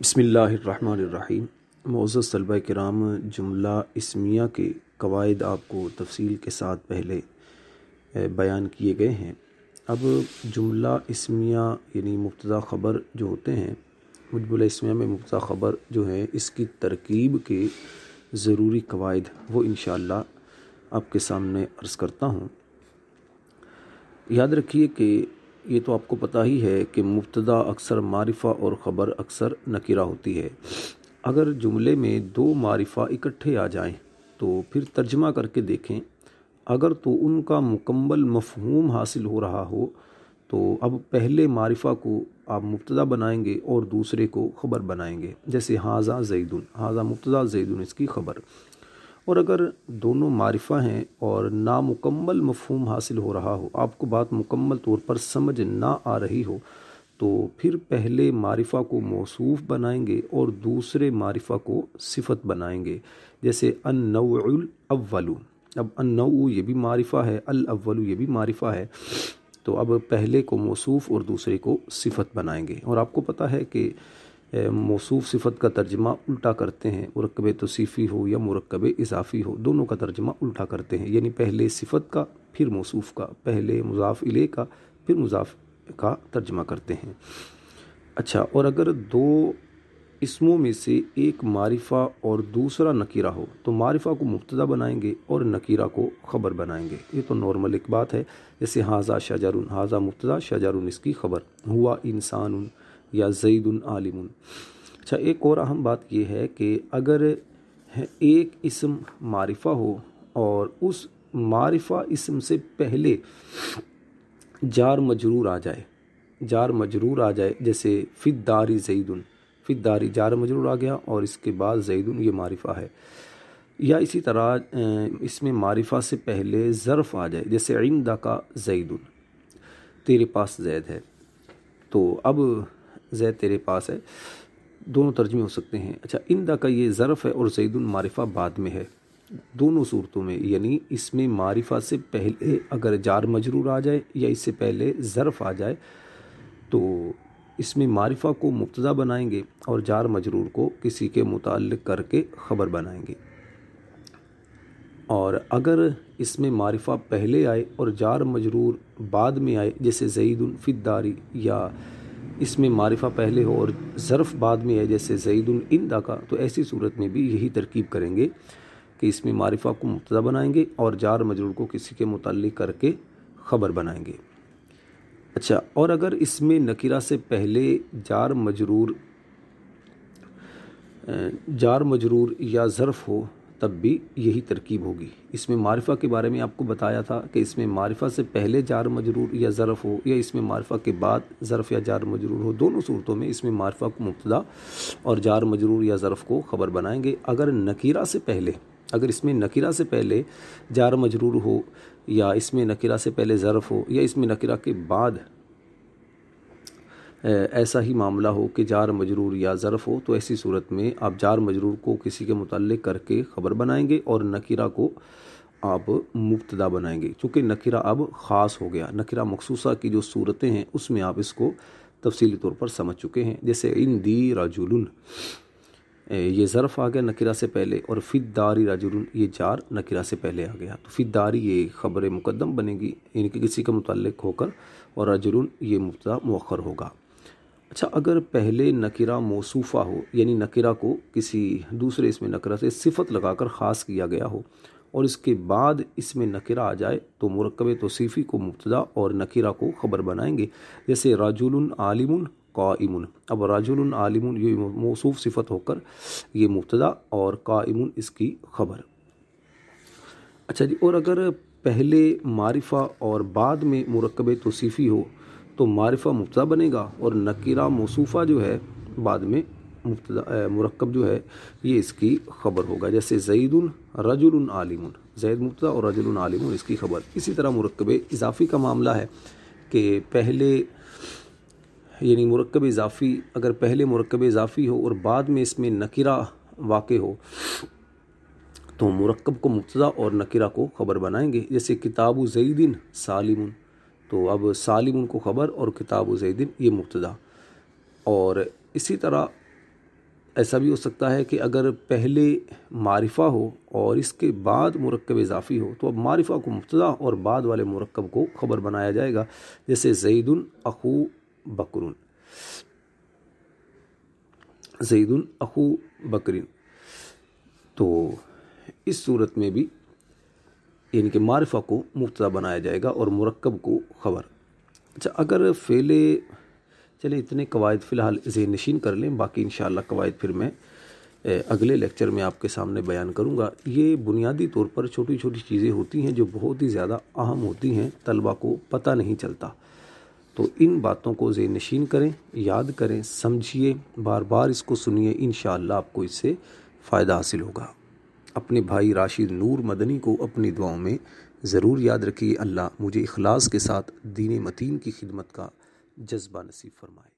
بسم اللہ الرحمن الرحیم۔ معزز طلبہ کرام، جملہ اسمیہ کے قواعد آپ کو تفصیل کے ساتھ پہلے بیان کیے گئے ہیں۔ اب جملہ اسمیہ یعنی مبتدا خبر جو ہوتے ہیں، جملہ اسمیہ میں مبتدا خبر جو ہے اس کی ترکیب کے ضروری قواعد وہ انشاءاللہ آپ کے سامنے عرض کرتا ہوں۔ یاد رکھیے کہ یہ تو آپ کو پتہ ہی ہے کہ مبتدا اکثر معرفہ اور خبر اکثر نکرہ ہوتی ہے۔ اگر جملے میں دو معرفہ اکٹھے آ جائیں تو پھر ترجمہ کر کے دیکھیں، اگر تو ان کا مکمل مفہوم حاصل ہو رہا ہو تو اب پہلے معرفہ کو آپ مبتدا بنائیں گے اور دوسرے کو خبر بنائیں گے، جیسے ھذا زیدن، ھذا مبتدا زیدن اس کی خبر۔ اور اگر دونوں معرفہ ہیں اور نامکمل مفہوم حاصل ہو رہا ہو، آپ کو بات مکمل طور پر سمجھ نہ آ رہی ہو، تو پھر پہلے معرفہ کو موصوف بنائیں گے اور دوسرے معرفہ کو صفت بنائیں گے، جیسے النوع الاول۔ اب النوع یہ بھی معرفہ ہے، الاول یہ بھی معرفہ ہے، تو اب پہلے کو موصوف اور دوسرے کو صفت بنائیں گے۔ اور آپ کو پتہ ہے کہ موصوف صفت کا ترجمہ الٹا کرتے ہیں، مرکب توصیفی ہو یا مرکب اضافی ہو، دونوں کا ترجمہ الٹا کرتے ہیں، یعنی پہلے صفت کا پھر موصوف کا، پہلے مضاف الیہ کا پھر مضاف کا ترجمہ کرتے ہیں۔ اچھا، اور اگر دو اسموں میں سے ایک معرفہ اور دوسرا نکرہ ہو تو معرفہ کو مبتدا بنائیں گے اور نکرہ کو خبر بنائیں گے۔ یہ تو نارمل ایک بات ہے، جیسے ھذا شجر، ھذا مبتدا شجر اس کی خبر، ہوا انسان یا زید عالم۔ اچھا، ایک اور اہم بات یہ ہے کہ اگر ایک اسم معرفہ ہو اور اس معرفہ اسم سے پہلے جار مجرور آ جائے، جار مجرور آ جائے، جیسے فی الدار زید، فی الدار جار مجرور آ گیا اور اس کے بعد زید یہ معرفہ ہے، یا اسی طرح اس میں معرفہ سے پہلے ظرف آ جائے، جیسے عندک زید، تیرے پاس زید ہے، تو اب زید تیرے پاس ہے، دونوں ترجمے ہو سکتے ہیں۔ اچھا، عندک کا یہ ظرف ہے اور زید معرفہ بعد میں ہے، دونوں صورتوں میں، یعنی اس میں معرفہ سے پہلے اگر جار مجرور آ جائے یا اس سے پہلے ظرف آ جائے تو اس میں معرفہ کو مبتدا بنائیں گے اور جار مجرور کو کسی کے متعلق کر کے خبر بنائیں گے۔ اور اگر اس میں معرفہ پہلے آئے اور جار مجرور بعد میں آئے، جیسے زید فی الدار، یا اس میں معرفہ پہلے ہو اور ظرف بعد میں ہے، جیسے زید عندک، تو ایسی صورت میں بھی یہی ترکیب کریں گے کہ اس میں معرفہ کو مبتدا بنائیں گے اور جار مجرور کو کسی کے متعلق کر کے خبر بنائیں گے۔ اچھا، اور اگر اس میں نکرہ سے پہلے جار مجرور یا ظرف ہو تب بھی یہی ترکیب ہوگی۔ اس میں معرفہ کے بارے میں آپ کو بتایا تھا کہ اس میں معرفہ سے پہلے جار مجرور یا ظرف ہو، یا اس میں معرفہ کے بعد ظرف یا جار مجرور ہو، دونوں صورتوں میں اس میں معرفہ کو مبتدا اور جار مجرور یا ظرف کو خبر بنائیں گے۔ اگر نکرہ سے پہلے، اگر اس میں نکرہ سے پہلے جار مجرور ہو، یا اس میں نکرہ سے پہلے ظرف ہو، یا اس میں نکرہ کے بعد ایسا ہی معاملہ ہو کہ جار مجرور یا ظرف ہو، تو ایسی صورت میں آپ جار مجرور کو کسی کے متعلق کر کے خبر بنائیں گے اور نکرہ کو آپ مبتدا بنائیں گے، چونکہ نکرہ اب خاص ہو گیا۔ نکرہ مخصوصہ کی جو صورتیں ہیں اس میں آپ اس کو تفصیلی طور پر سمجھ چکے ہیں، جیسے عندی رجل، یہ ظرف آ گیا نکرہ سے پہلے، اور فی الدار رجل یہ جار نکرہ سے پہلے آ گیا، تو فی الدار یہ خبر مقدم بنے گی، یعنی کہ کسی کا متعلق ہو کر، اور رجل یہ مبتدا مؤخر ہوگا۔ اچھا، اگر پہلے نکرہ موصوفہ ہو، یعنی نکرہ کو کسی دوسرے اسم نکرہ سے صفت لگا کر خاص کیا گیا ہو، اور اس کے بعد اس میں نکرہ آ جائے تو مرکب توصیفی کو مبتدا اور نکرہ کو خبر بنائیں گے، جیسے رجل عالم قائم۔ اب رجل عالم یہ موصوف صفت ہو کر یہ مبتدا اور قائم اس کی خبر۔ اچھا جی، اور اگر پہلے معرفہ اور بعد میں مرکب توصیفی ہو تو معرفہ مبتدا بنے گا اور نکرہ موصوفہ جو ہے بعد میں مبتدا مرکب جو ہے یہ اس کی خبر ہوگا، جیسے زید رجل عالم، زید مبتدا اور رجل عالم اس کی خبر۔ اسی طرح مرکب اضافی کا معاملہ ہے کہ پہلے، یعنی مرکب اضافی اگر پہلے مرکب اضافی ہو اور بعد میں اس میں نکرہ واقع ہو تو مرکب کو مبتدا اور نکرہ کو خبر بنائیں گے، جیسے کتاب زید سالم، تو اب سالم کو خبر اور کتاب زید یہ مبتدا۔ اور اسی طرح ایسا بھی ہو سکتا ہے کہ اگر پہلے معرفہ ہو اور اس کے بعد مرکب اضافی ہو تو اب معرفہ کو مبتدا اور بعد والے مرکب کو خبر بنایا جائے گا، جیسے زید اخو بکر، زید اخو بکر۔ تو اس صورت میں بھی یعنی کہ معرفہ کو مبتدا بنایا جائے گا اور مرکب کو خبر۔ اچھا، اگر فعل، چلے اتنے قواعد فی الحال ذہن نشین کر لیں، باقی انشاءاللہ قواعد پھر میں اگلے لیکچر میں آپ کے سامنے بیان کروں گا۔ یہ بنیادی طور پر چھوٹی چھوٹی چیزیں ہوتی ہیں جو بہت ہی زیادہ اہم ہوتی ہیں، طلبہ کو پتہ نہیں چلتا، تو ان باتوں کو ذہن نشین کریں، یاد کریں، سمجھیے، بار بار اس کو سنیے، انشاءاللہ آپ کو اس سے فائدہ حاصل ہوگا۔ اپنے بھائی راشد نور مدنی کو اپنی دعاؤں میں ضرور یاد رکھیے۔ اللہ مجھے اخلاص کے ساتھ دین متین کی خدمت کا جذبہ نصیب فرمائے۔